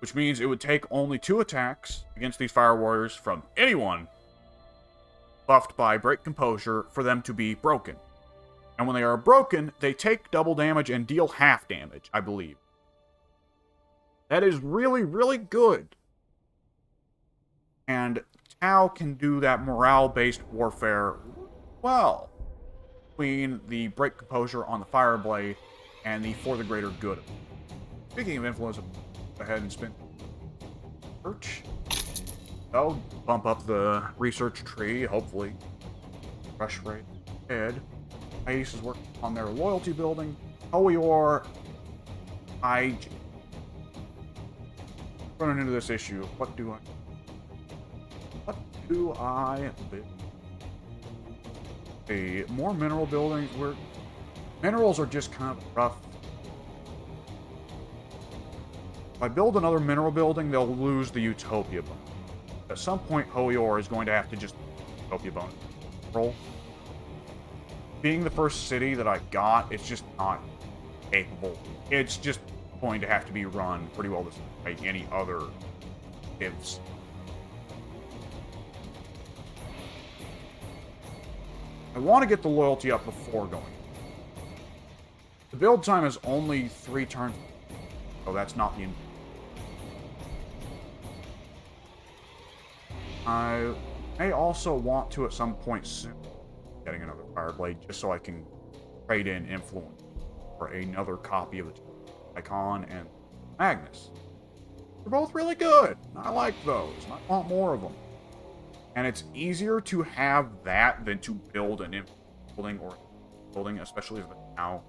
Which means it would take only 2 attacks against these Fire Warriors from anyone buffed by Break Composure for them to be broken. And when they are broken, they take double damage and deal half damage, I believe. That is really, really good. And Tau can do that morale-based warfare well. Between the Break Composure on the Fireblade and the For the Greater Good. Speaking of influence, go ahead and spin research. So, bump up the research tree, hopefully. Rush rate ahead. Ace is working on their loyalty building. Hoior, IG. Running into this issue. What do I build? More mineral buildings. Minerals are just kind of rough. If I build another mineral building, they'll lose the Utopia bonus. At some point, Hoior is going to have to just Utopia bonus roll. Being the first city that I got, it's just not capable. It's just going to have to be run pretty well like any other divs. I want to get the loyalty up before going. The build time is only 3 turns, so that's not the... I may also want to at some point soon getting another Fireblade just so I can trade in influence for another copy of the Icon and Magnus. They're both really good. I like those. I want more of them. And it's easier to have that than to build an building or building, especially now,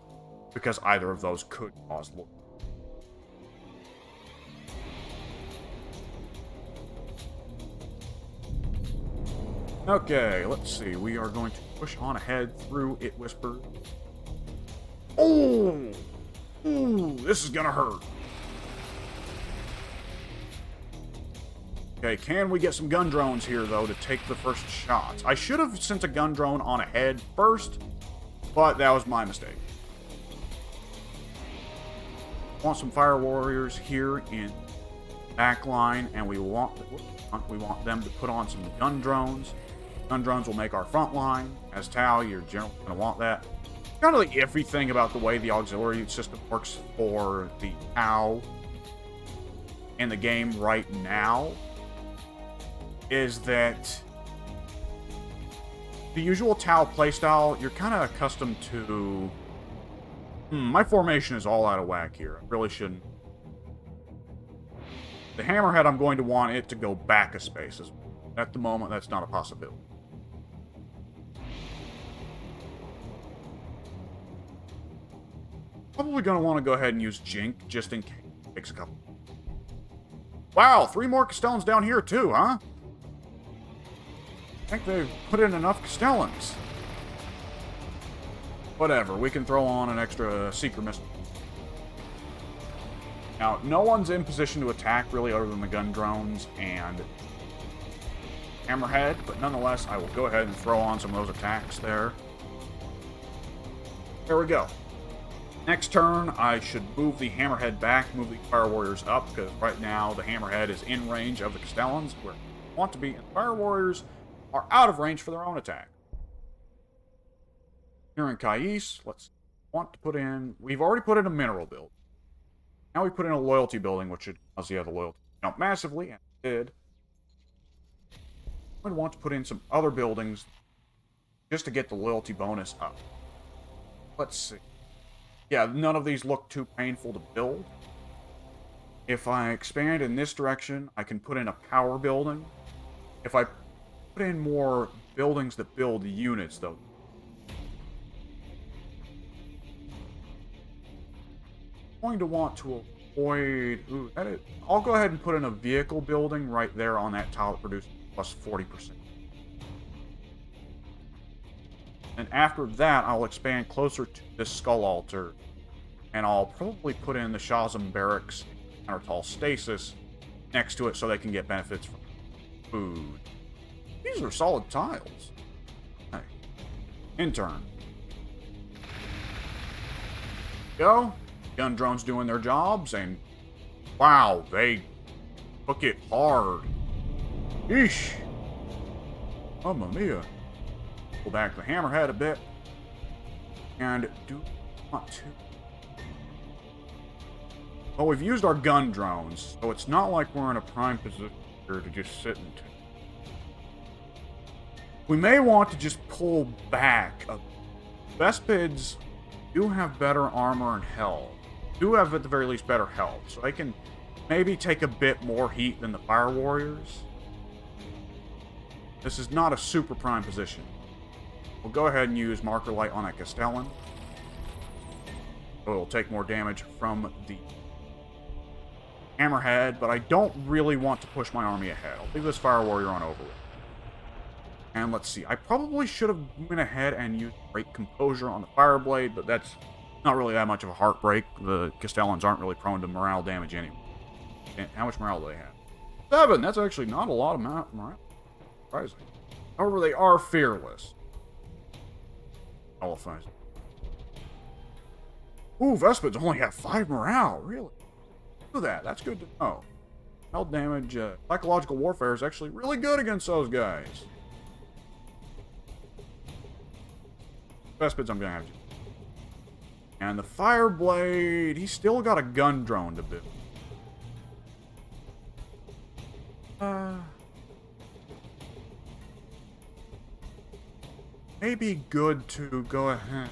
because either of those could cause loot. Okay, let's see. We are going to push on ahead through It Whispers. Oh! Ooh, this is gonna hurt. Okay, can we get some gun drones here, though, to take the first shots? I should have sent a gun drone on ahead first, but that was my mistake. Want some fire warriors here in back line, and we want them to put on some gun drones. Gun drones will make our front line. As Tau, you're generally going to want that. Kind of the iffy thing about the way the auxiliary system works for the Tau in the game right now is that the usual Tau playstyle, you're kind of accustomed to... my formation is all out of whack here. I really shouldn't. The Hammerhead, I'm going to want it to go back a space. At the moment, that's not a possibility. Probably going to want to go ahead and use Jink, just in case it takes a couple. Wow, 3 more Castellans down here too, huh? I think they've put in enough Castellans. Whatever, we can throw on an extra Seeker missile. Now, no one's in position to attack, really, other than the gun drones and Hammerhead, but nonetheless, I will go ahead and throw on some of those attacks there. There we go. Next turn, I should move the Hammerhead back, move the Fire Warriors up, because right now the Hammerhead is in range of the Castellans, where they want to be, and the Fire Warriors are out of range for their own attack. Here in Cais, let's want to put in... We've already put in a mineral build. Now we put in a loyalty building, which should cause the loyalty jump massively, and it did. I'm going to want to put in some other buildings just to get the loyalty bonus up. Let's see. Yeah, none of these look too painful to build. If I expand in this direction, I can put in a power building. If I put in more buildings that build units, though, I'm going to want to avoid... Ooh, I'll go ahead and put in a vehicle building right there on that tile that produces plus 40%. And after that, I'll expand closer to this skull altar. And I'll probably put in the Shazam barracks and counter-tall stasis next to it so they can get benefits from food. These are solid tiles. Hey. Intern. Go. Gun drones doing their jobs, and wow, they took it hard. Eesh. Mamma mia. Pull back the Hammerhead a bit. And do want to... Well, we've used our gun drones, so it's not like we're in a prime position here to just sit and... We may want to just pull back. Vespids do have better armor and health. Do have, at the very least, better health. So they can maybe take a bit more heat than the Fire Warriors. This is not a super prime position. We'll go ahead and use Marker Light on that Castellan. So it'll take more damage from the Hammerhead, but I don't really want to push my army ahead. I'll leave this Fire Warrior on overload. And let's see, I probably should have went ahead and used Great Composure on the Fireblade, but that's not really that much of a heartbreak. The Castellans aren't really prone to morale damage anyway. And how much morale do they have? 7! That's actually not a lot of morale. Surprising. However, they are fearless. Elephant. Ooh, Vespids only have 5 morale, really? Do that, that's good to know. Health damage, psychological warfare is actually really good against those guys. Vespids I'm gonna have to. And the Fireblade, he's still got a gun drone to build. Maybe good to go ahead.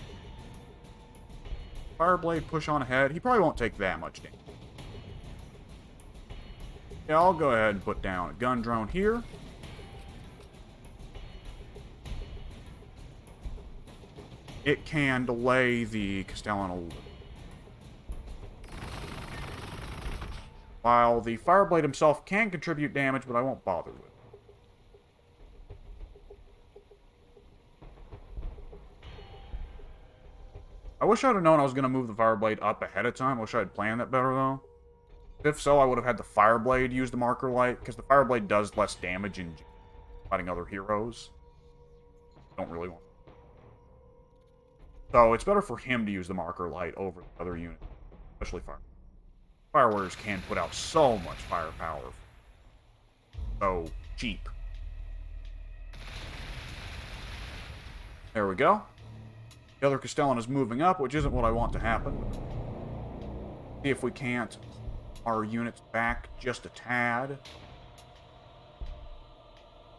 Fireblade push on ahead. He probably won't take that much damage. Yeah, I'll go ahead and put down a gun drone here. It can delay the Castellan a little bit. While the Fireblade himself can contribute damage, but I won't bother with it. I wish I'd have known I was going to move the Fireblade up ahead of time. I wish I had planned that better, though. If so, I would have had the Fireblade use the Marker Light, because the Fireblade does less damage in fighting other heroes. Don't really want. So it's better for him to use the Marker Light over the other units, especially Fire. Fire Warriors can put out so much firepower. So cheap. There we go. The other Castellan is moving up, which isn't what I want to happen. See if we can't our units back just a tad.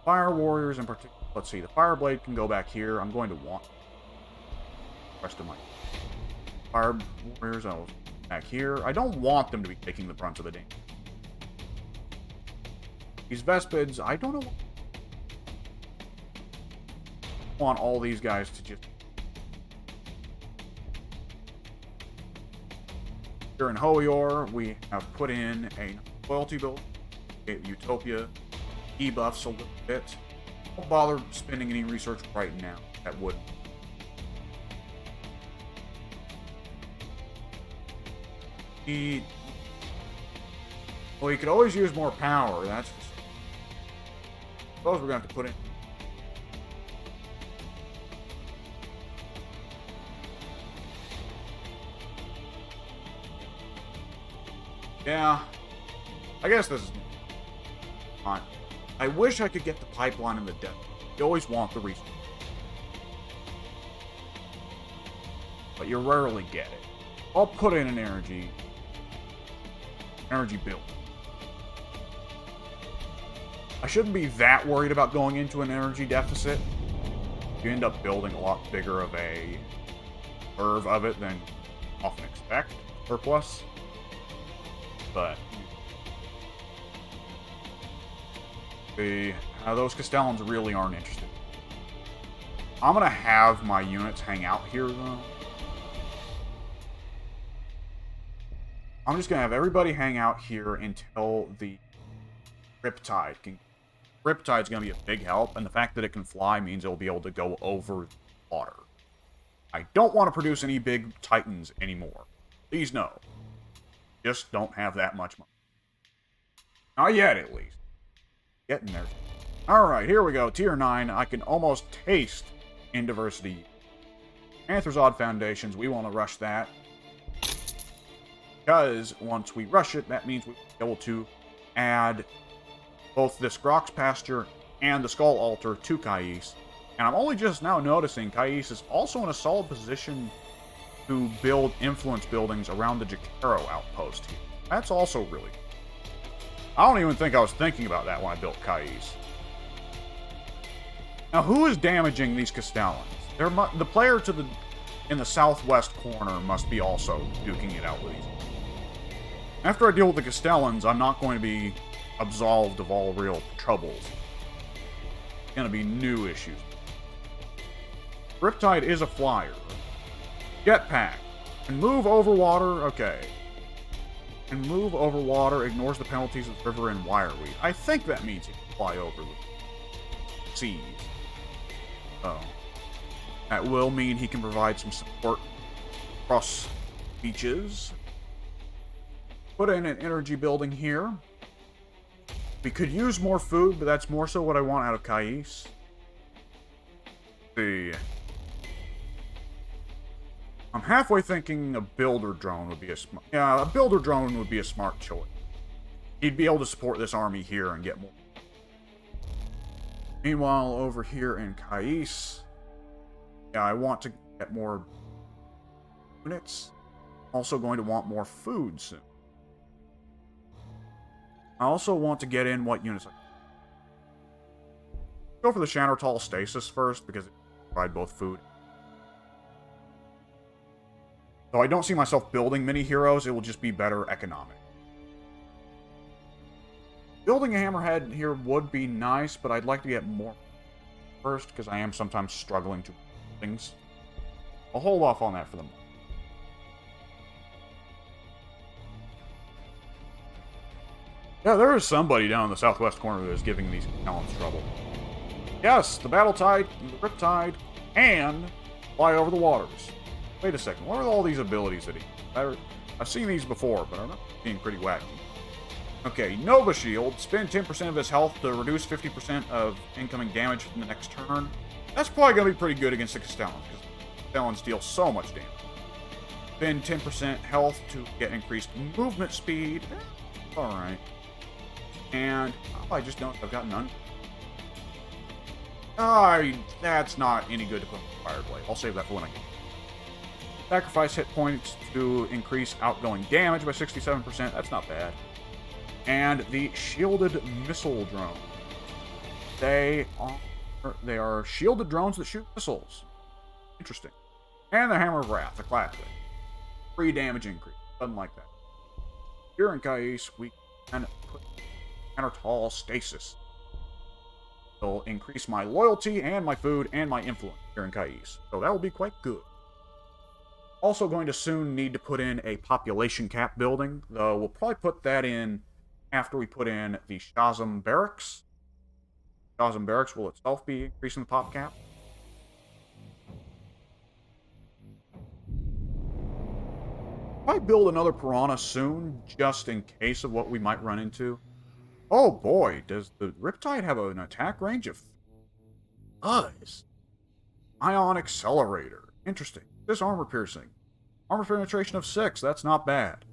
Fire Warriors in particular. Let's see, the Fireblade can go back here. I'm going to want the rest of my Fire Warriors back here. I don't want them to be taking the brunt of the damage. These Vespids, I don't know. I want all these guys to just... Here in Hoior, we have put in a loyalty build. Utopia debuffs a little bit. Don't bother spending any research right now. That would. Well, you could always use more power. That's. I suppose we're going to have to put in. Yeah. I guess this is fine. I wish I could get the pipeline in the depth. You always want the resource. But you rarely get it. I'll put in an energy build. I shouldn't be that worried about going into an energy deficit. You end up building a lot bigger of a curve of it than often expect. Surplus. But those Castellans really aren't interested. I'm going to have my units hang out here, though. I'm just going to have everybody hang out here until the Riptide can... Riptide's going to be a big help, and the fact that it can fly means it'll be able to go over water. I don't want to produce any big Titans anymore. Please no. Just don't have that much money. Not yet, at least. Getting there. Alright, here we go. Tier 9. I can almost taste in diversity. Panther's Odd Foundations. We want to rush that. Because once we rush it, that means we'll be able to add both this Grox Pasture and the Skull Altar to Kais. And I'm only just now noticing Kais is also in a solid position to build influence buildings around the Jakaro outpost here. That's also really good. I don't even think I was thinking about that when I built Kais. Now, who is damaging these Castellans? The player in the southwest corner must be also duking it out with these. After I deal with the Castellans, I'm not going to be absolved of all real troubles. It's going to be new issues. Riptide is a flyer. Jetpack. Can move over water. Okay. Can move over water. Ignores the penalties of the river and wireweed. I think that means he can fly over the seas. Oh. That will mean he can provide some support across beaches. Put in an energy building here. We could use more food, but that's more so what I want out of Kais. See. I'm halfway thinking a builder drone would be a smart... Yeah, a builder drone would be a smart choice. He'd be able to support this army here and get more. Meanwhile, over here in Kais... Yeah, I want to get more units. Also going to want more food soon. I also want to get in what units I... Go for the Shannertal Stasis first, because it can provide both food. Though I don't see myself building many heroes, it will just be better economic. Building a Hammerhead here would be nice, but I'd like to get more first, because I am sometimes struggling to things. I'll hold off on that for the moment. Yeah, there is somebody down in the southwest corner that is giving these talents trouble. Yes, the Battle Tide, the Riptide, and fly over the waters. Wait a second, what are all these abilities that he... I've seen these before, but I'm not being pretty wacky. Okay, Nova Shield. Spend 10% of his health to reduce 50% of incoming damage from the next turn. That's probably going to be pretty good against the Castellans, because Castellans deal so much damage. Spend 10% health to get increased movement speed. Alright. And I just noticed I've got none. That's not any good to put on the Fire Blade. I'll save that for when I get it. Sacrifice hit points to increase outgoing damage by 67%. That's not bad. And the Shielded Missile Drone. They are shielded drones that shoot missiles. Interesting. And the Hammer of Wrath, a classic. Free damage increase. Doesn't like that. Here in Kais, we can put Counter Stasis. It'll increase my loyalty and my food and my influence here in Kais. So that will be quite good. Also going to soon need to put in a population cap building, though we'll probably put that in after we put in the Shazam Barracks. Shazam Barracks will itself be increasing the pop cap. Might build another Piranha soon, just in case of what we might run into. Oh boy, does the Riptide have an attack range of... Does. Ion Accelerator. Interesting. This armor piercing. Armor penetration of 6. That's not bad.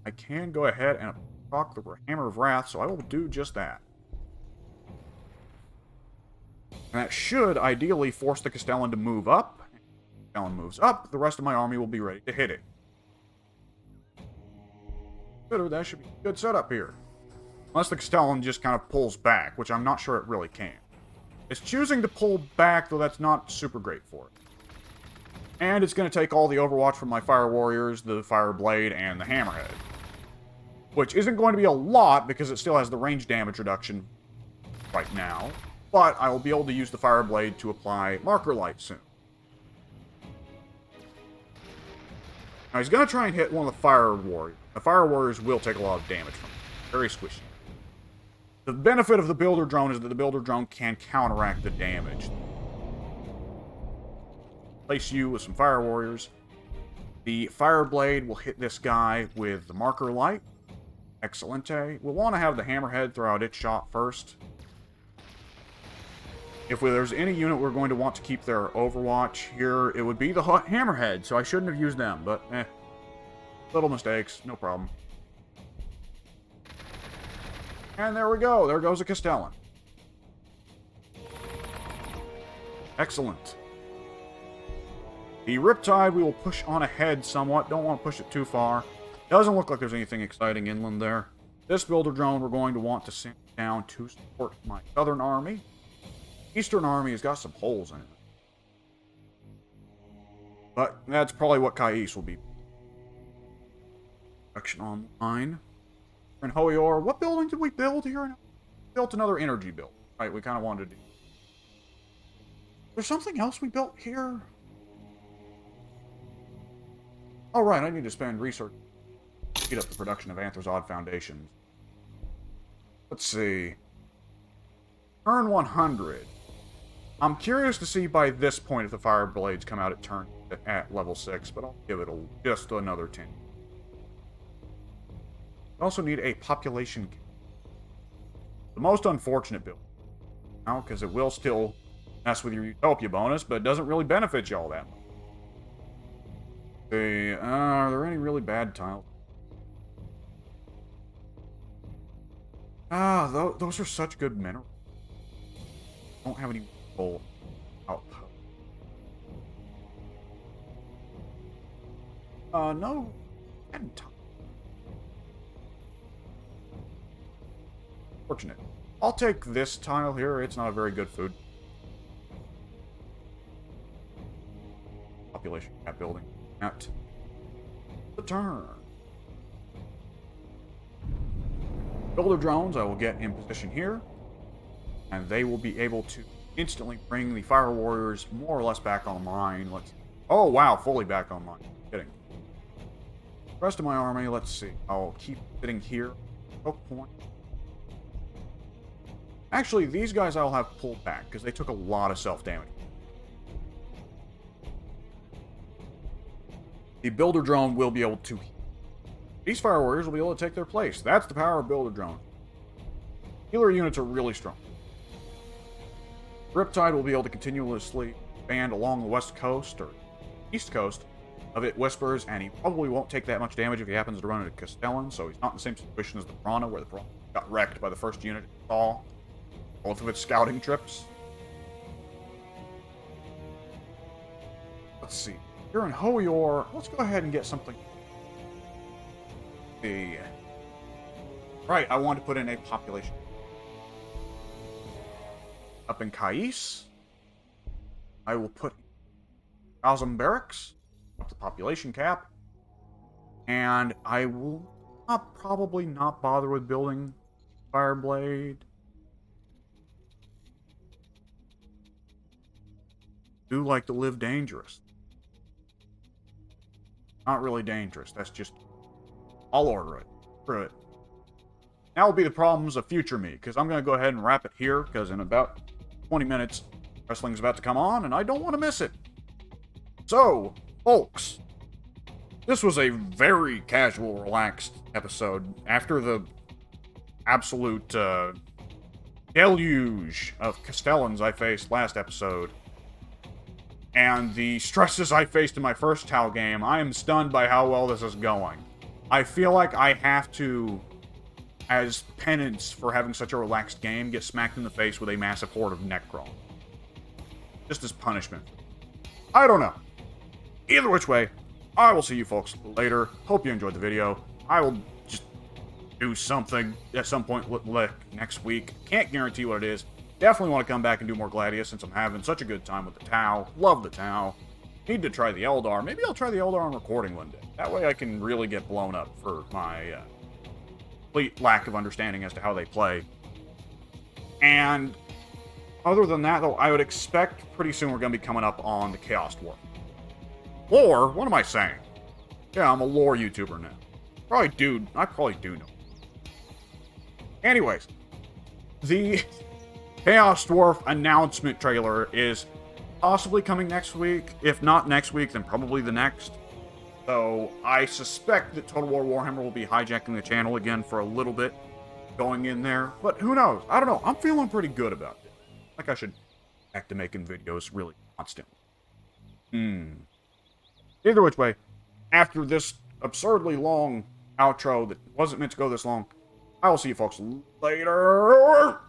I can go ahead and proc the Hammer of Wrath, so I will do just that. And that should ideally force the Castellan to move up. If the Castellan moves up, the rest of my army will be ready to hit it. Good, that should be a good setup here. Unless the Castellan just kind of pulls back, which I'm not sure it really can. It's choosing to pull back, though that's not super great for it. And it's going to take all the Overwatch from my Fire Warriors, the Fire Blade, and the Hammerhead. Which isn't going to be a lot, because it still has the range damage reduction right now. But I will be able to use the Fire Blade to apply Marker Light soon. Now he's going to try and hit one of the Fire Warriors. The Fire Warriors will take a lot of damage from it. Very squishy. The benefit of the Builder Drone is that the Builder Drone can counteract the damage. Place you with some Fire Warriors. The Fire Blade will hit this guy with the Marker Light. Excelente. We'll want to have the Hammerhead throw out its shot first. If there's any unit we're going to want to keep their Overwatch here, it would be the Hammerhead, so I shouldn't have used them, but little mistakes, no problem. And there we go, there goes a Castellan. Excellent. The Riptide we will push on ahead somewhat, don't want to push it too far. Doesn't look like there's anything exciting inland there. This Builder Drone we're going to want to send down to support my southern army. Eastern army has got some holes in it. But that's probably what Kais will be. Action online. In Hoior, what building did we build here? We built another energy build. Right, we kind of wanted to do. There's something else we built here? Oh, right, I need to spend research to speed up the production of Anthrozod Foundations. Let's see. Turn 100. I'm curious to see by this point if the Fire Blades come out at level 6, but I'll give it just another 10. We also need a population. The most unfortunate build. Now, because it will still mess with your Utopia bonus, but it doesn't really benefit you all that much. See, are there any really bad tiles? Those are such good minerals. Don't have any full outpost. No. Fortunate. I'll take this tile here. It's not a very good food. Population cap building. At the turn. Builder drones I will get in position here. And they will be able to instantly bring the Fire Warriors more or less back online. Oh wow, fully back online. Kidding. The rest of my army, let's see. I'll keep sitting here. Choke point. Actually, these guys I'll have pulled back, because they took a lot of self-damage. The Builder Drone will be able to these fire warriors will be able to take their place. That's the power of builder drone. Healer units are really strong. Riptide will be able to continuously expand along the west coast, or east coast, of it Whispers, and he probably won't take that much damage if he happens to run into Castellan, so he's not in the same situation as the Piranha, where the Piranha got wrecked by the first unit it saw. Both of its scouting trips. Let's see. Here in Hoyor, let's go ahead and get something. Right, I want to put in a population. Up in Kais, I will put Azam Barracks, up the population cap, and I will probably not bother with building Fireblade. Do like to live dangerous. Not really dangerous, that's just... I'll order it. Screw it. That will be the problems of future me, because I'm going to go ahead and wrap it here, because in about 20 minutes, wrestling's about to come on, and I don't want to miss it. So, folks, this was a very casual, relaxed episode. After the absolute deluge of Castellans I faced last episode, and the stresses I faced in my first Tau game, I am stunned by how well this is going. I feel like I have to, as penance for having such a relaxed game, get smacked in the face with a massive horde of Necron. Just as punishment. I don't know. Either which way, I will see you folks later. Hope you enjoyed the video. I will just do something at some point next week. Can't guarantee what it is. Definitely want to come back and do more Gladius since I'm having such a good time with the Tau. Love the Tau. Need to try the Eldar. Maybe I'll try the Eldar on recording one day. That way I can really get blown up for my complete lack of understanding as to how they play. And other than that, though, I would expect pretty soon we're going to be coming up on the Chaos Dwarf. Lore? What am I saying? Yeah, I'm a lore YouTuber now. I probably do know. Anyways, the Chaos Dwarf announcement trailer is possibly coming next week. If not next week, then probably the next. So I suspect that Total War Warhammer will be hijacking the channel again for a little bit, going in there. But who knows? I don't know. I'm feeling pretty good about it. Like I should back to making videos really constantly. Either which way, after this absurdly long outro that wasn't meant to go this long, I will see you folks later.